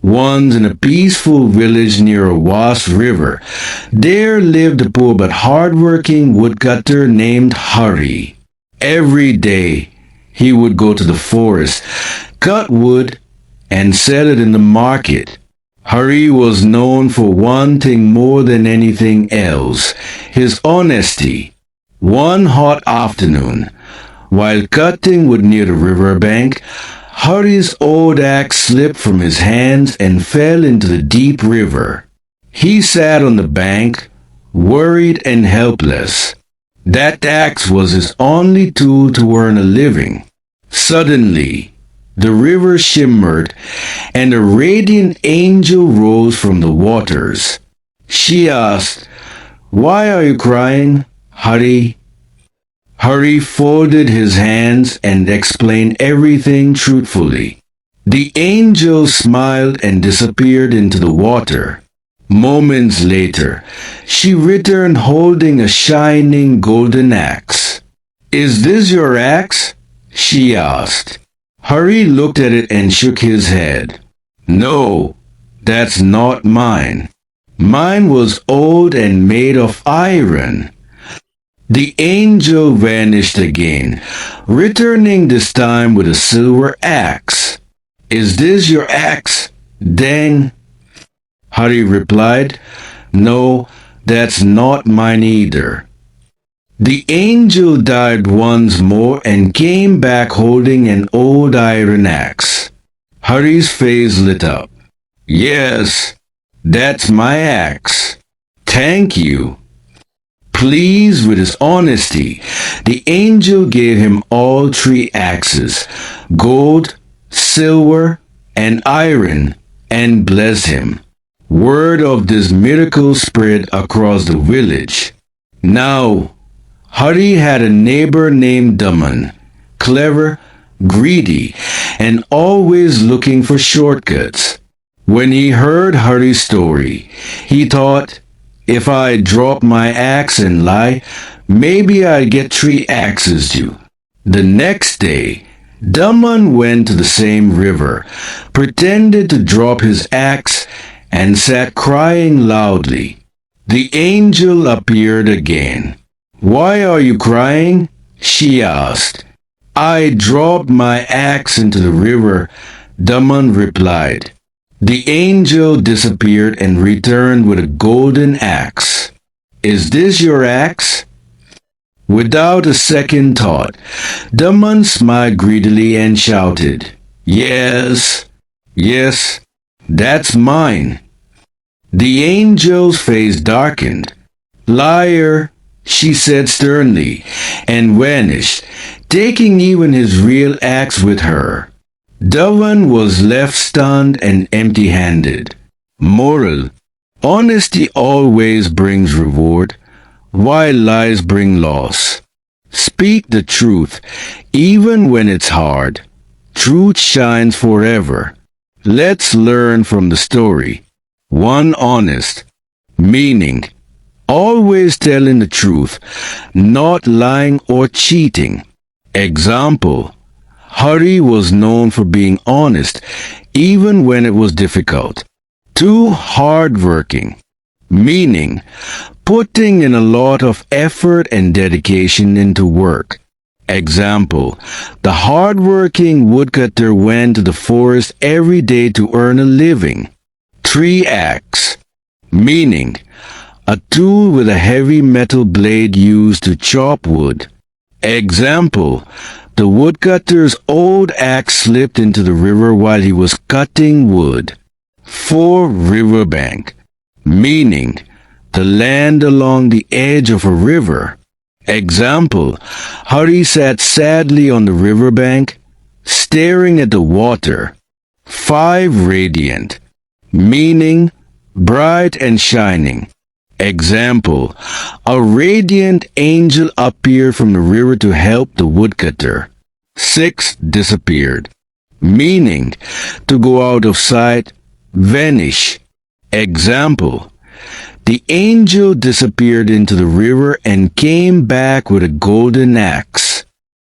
Once in a peaceful village near a vast river, there lived a poor but hard-working woodcutter named Hari. Every day, he would go to the forest, cut wood, and sell it in the market. Hari was known for one thing more than anything else, his honesty. One hot afternoon, while cutting wood near the riverbank, Hari's old axe slipped from his hands and fell into the deep river. He sat on the bank, worried and helpless. That axe was his only tool to earn a living. Suddenly, the river shimmered, and a radiant angel rose from the waters. She asked, "Why are you crying, Hari?" Hari folded his hands and explained everything truthfully. The angel smiled and disappeared into the water. Moments later, she returned holding a shining golden axe. "Is this your axe?" she asked. Hari looked at it and shook his head. "No, that's not mine. Mine was old and made of iron." The angel vanished again, returning this time with a silver axe. "Is this your axe, then?" Hari replied, "No, that's not mine either." The angel died once more and came back holding an old iron axe. Hari's face lit up. "Yes, that's my axe. Thank you." Pleased with his honesty, the angel gave him all three axes, gold, silver, and iron, and blessed him. Word of this miracle spread across the village. Now, Hari had a neighbor named Daman, clever, greedy, and always looking for shortcuts. When he heard Hari's story, he thought, "If I drop my axe and lie, maybe I'd get 3 axes too." The next day, Daman went to the same river, pretended to drop his axe, and sat crying loudly. The angel appeared again. "Why are you crying?" she asked. "I dropped my axe into the river," Daman replied. The angel disappeared and returned with a golden axe. "Is this your axe?" Without a second thought, Daman smiled greedily and shouted, "Yes, yes, that's mine." The angel's face darkened. "Liar," she said sternly, and vanished, taking even his real axe with her. Daman was left stunned and empty-handed. Moral: honesty always brings reward, while lies bring loss. Speak the truth, even when it's hard. Truth shines forever. Let's learn from the story. 1. Honest. Meaning, always telling the truth, not lying or cheating. Example: Hari was known for being honest, even when it was difficult. 2. Hardworking. Meaning, putting in a lot of effort and dedication into work. Example: the hardworking woodcutter went to the forest every day to earn a living. 3. Axe. Meaning, a tool with a heavy metal blade used to chop wood. Example: the woodcutter's old axe slipped into the river while he was cutting wood. 4. Riverbank. Meaning, the land along the edge of a river. Example: Hari sat sadly on the riverbank, staring at the water. 5. Radiant. Meaning, bright and shining. Example: a radiant angel appeared from the river to help the woodcutter. 6. Disappeared. Meaning, to go out of sight, vanish. Example: the angel disappeared into the river and came back with a golden axe.